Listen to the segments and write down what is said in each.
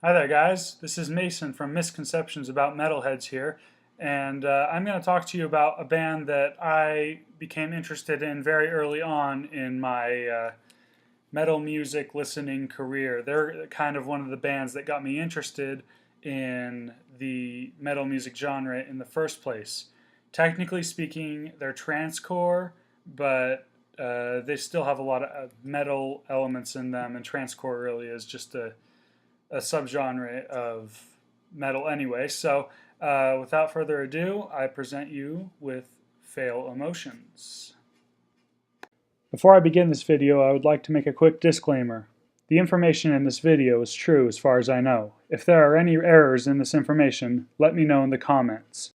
Hi there, guys. This is Mason from Misconceptions about Metalheads here, and I'm going to talk to you about a band that I became interested in very early on in my metal music listening career. They're kind of one of the bands that got me interested in the metal music genre in the first place. Technically speaking, they're trancecore, but they still have a lot of metal elements in them, and trancecore really is just a subgenre of metal anyway. So, without further ado, I present you with Fail Emotions. Before I begin this video, I would like to make a quick disclaimer. The information in this video is true as far as I know. If there are any errors in this information, let me know in the comments.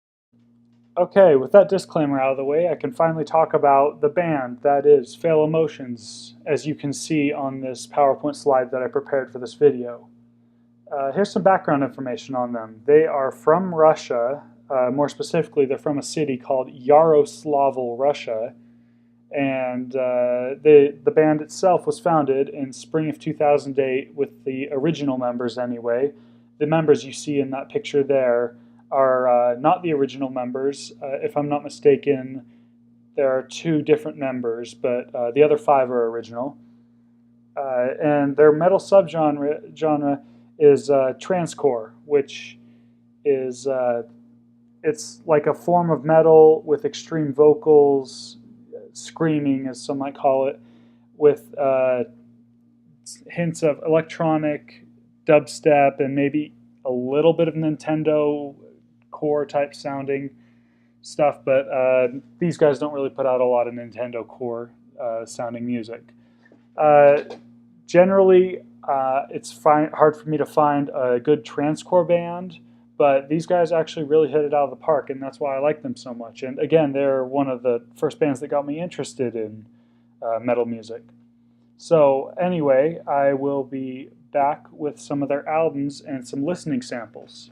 Okay, with that disclaimer out of the way, I can finally talk about the band that is Fail Emotions, as you can see on this PowerPoint slide that I prepared for this video. Here's some background information on them. They are from Russia. More specifically, they're from a city called Yaroslavl, Russia. And the band itself was founded in spring of 2008 with the original members anyway. The members you see in that picture there are not the original members. If I'm not mistaken, there are two different members, but the other five are original. And their metal subgenre is trancecore, which is it's like a form of metal with extreme vocals, screaming as some might call it, with hints of electronic, dubstep, and maybe a little bit of Nintendo core type sounding stuff, but these guys don't really put out a lot of Nintendo core sounding music. Generally, it's hard for me to find a good trancecore band, but these guys actually really hit it out of the park, and that's why I like them so much. And again, they're one of the first bands that got me interested in metal music. So anyway, I will be back with some of their albums and some listening samples.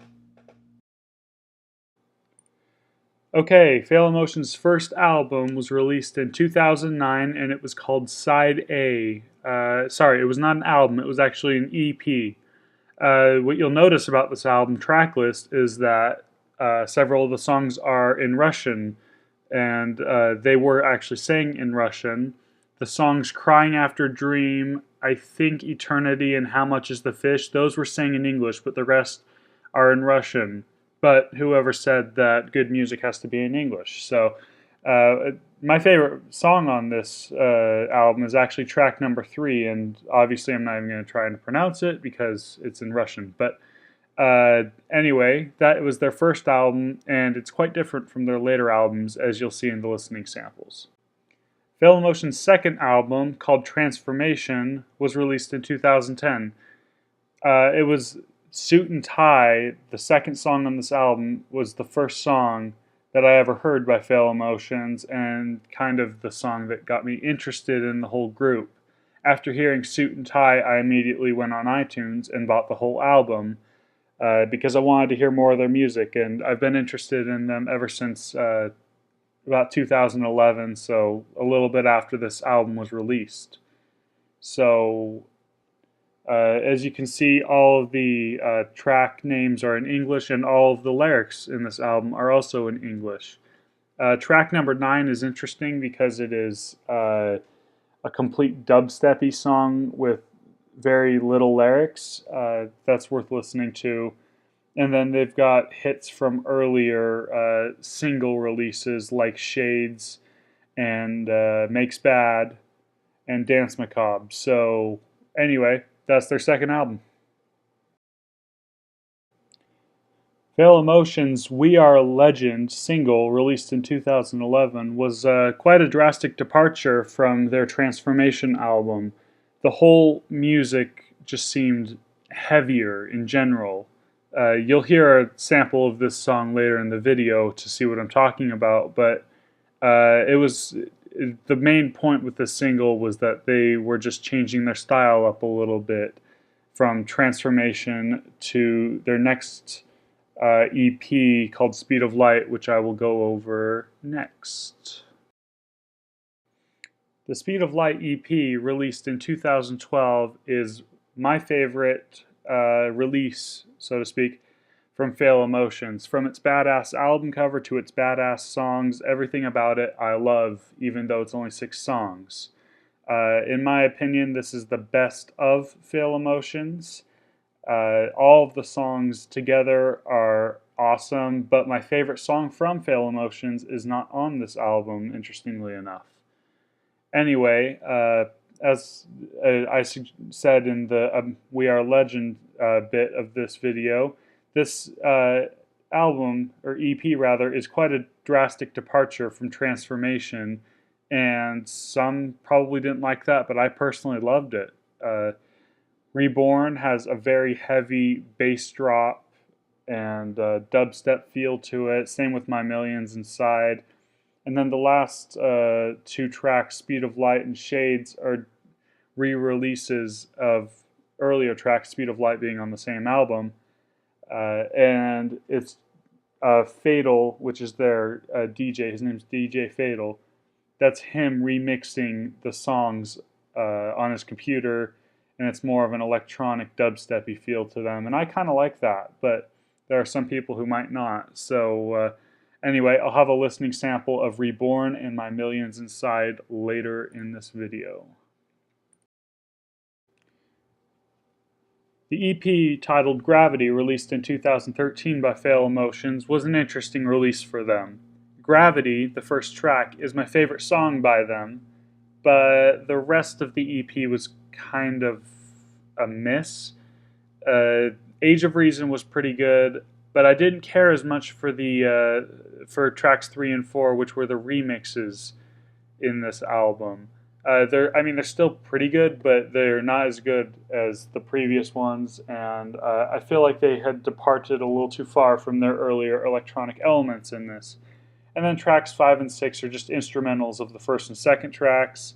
Okay, Fail Emotion's first album was released in 2009, and it was called Side A. Sorry, it was not an album, it was actually an EP. What you'll notice about this album track list is that several of the songs are in Russian, and they were actually sang in Russian. The songs Crying After Dream, I think Eternity, and How Much Is the Fish, those were sang in English, but the rest are in Russian. But whoever said that good music has to be in English? So my favorite song on this album is actually track number 3, and obviously I'm not even going to try and pronounce it because it's in Russian. But anyway, that was their first album, and it's quite different from their later albums, as you'll see in the listening samples. Fail Emotion's second album, called Transformation, was released in 2010. It was Suit and Tie, the second song on this album, was the first song that I ever heard by Fail Emotions, and kind of the song that got me interested in the whole group. After hearing Suit and Tie, I immediately went on iTunes and bought the whole album because I wanted to hear more of their music, and I've been interested in them ever since about 2011, so a little bit after this album was released. So as you can see, all of the track names are in English, and all of the lyrics in this album are also in English. Track number 9 is interesting because it is a complete dubsteppy song with very little lyrics. That's worth listening to. And then they've got hits from earlier single releases like Shades and Makes Bad and Dance Macabre. So anyway, that's their second album. Fail Emotion's We Are a Legend single, released in 2011, was quite a drastic departure from their Transformation album. The whole music just seemed heavier in general. You'll hear a sample of this song later in the video to see what I'm talking about, but the main point with this single was that they were just changing their style up a little bit from Transformation to their next EP called Speed of Light, which I will go over next. The Speed of Light EP, released in 2012, is my favorite release, so to speak, from Fail Emotions. From its badass album cover to its badass songs, everything about it I love, even though it's only 6 songs. In my opinion, this is the best of Fail Emotions. All of the songs together are awesome, but my favorite song from Fail Emotions is not on this album, interestingly enough. Anyway, as I said in the We Are Legend bit of this video, this album, or EP rather, is quite a drastic departure from Transformation, and some probably didn't like that, but I personally loved it. Reborn has a very heavy bass drop and dubstep feel to it, same with My Millions Inside. And then the last 2 tracks, Speed of Light and Shades, are re-releases of earlier tracks, Speed of Light being on the same album. And it's Fatal, which is their DJ, his name's DJ Fatal. That's him remixing the songs on his computer, and it's more of an electronic dubstep-y feel to them. And I kind of like that, but there are some people who might not. So anyway, I'll have a listening sample of Reborn and My Millions Inside later in this video. The EP, titled Gravity, released in 2013 by Fail Emotions, was an interesting release for them. Gravity, the first track, is my favorite song by them, but the rest of the EP was kind of a miss. Age of Reason was pretty good, but I didn't care as much for the for tracks 3 and 4, which were the remixes in this album. They're still pretty good, but they're not as good as the previous ones, and I feel like they had departed a little too far from their earlier electronic elements in this. And then tracks 5 and 6 are just instrumentals of the first and second tracks,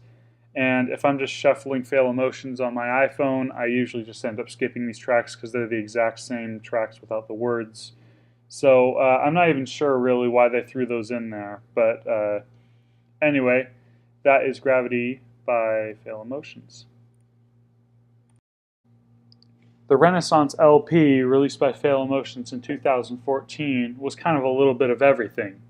and if I'm just shuffling Fail Emotions on my iPhone, I usually just end up skipping these tracks because they're the exact same tracks without the words. So I'm not even sure really why they threw those in there, but anyway, that is Gravity by Fail Emotions. The Renaissance LP, released by Fail Emotions in 2014, was kind of a little bit of everything.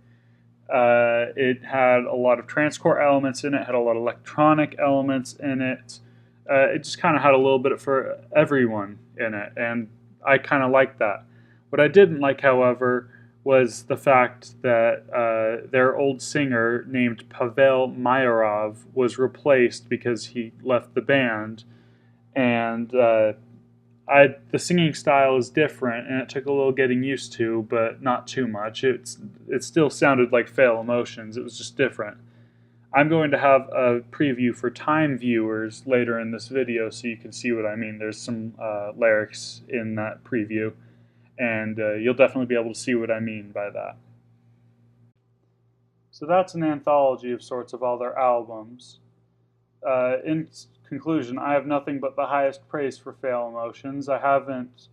It had a lot of transcore elements in it, had a lot of electronic elements in it. It just kind of had a little bit for everyone in it, and I kind of liked that. What I didn't like, however, was the fact that their old singer named Pavel Mayarov was replaced because he left the band, and the singing style is different, and it took a little getting used to, but not too much. It still sounded like Fail Emotions. It was just different. I'm going to have a preview for Time viewers later in this video so you can see what I mean. There's some lyrics in that preview, and you'll definitely be able to see what I mean by that. So that's an anthology of sorts of all their albums. In conclusion, I have nothing but the highest praise for Fail Emotions. I haven't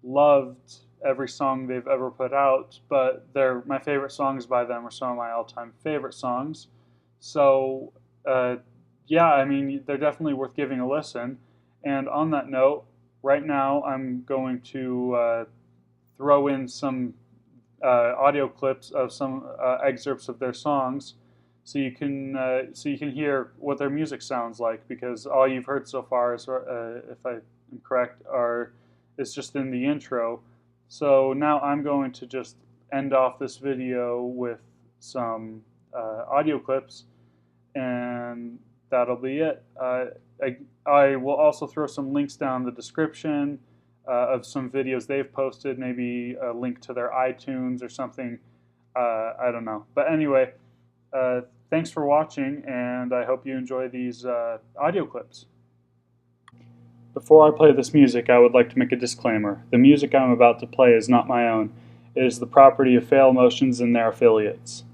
loved every song they've ever put out, but my favorite songs by them are some of my all-time favorite songs. So, yeah, I mean, they're definitely worth giving a listen. And on that note, right now I'm going to throw in some audio clips of some excerpts of their songs, so you can hear what their music sounds like, because all you've heard so far is, if I am correct, is just in the intro. So now I'm going to just end off this video with some audio clips, and that'll be it. I will also throw some links down in the description of some videos they've posted, maybe a link to their iTunes or something. I don't know. But anyway, thanks for watching, and I hope you enjoy these audio clips. Before I play this music, I would like to make a disclaimer. The music I'm about to play is not my own. It is the property of Fail Emotions and their affiliates.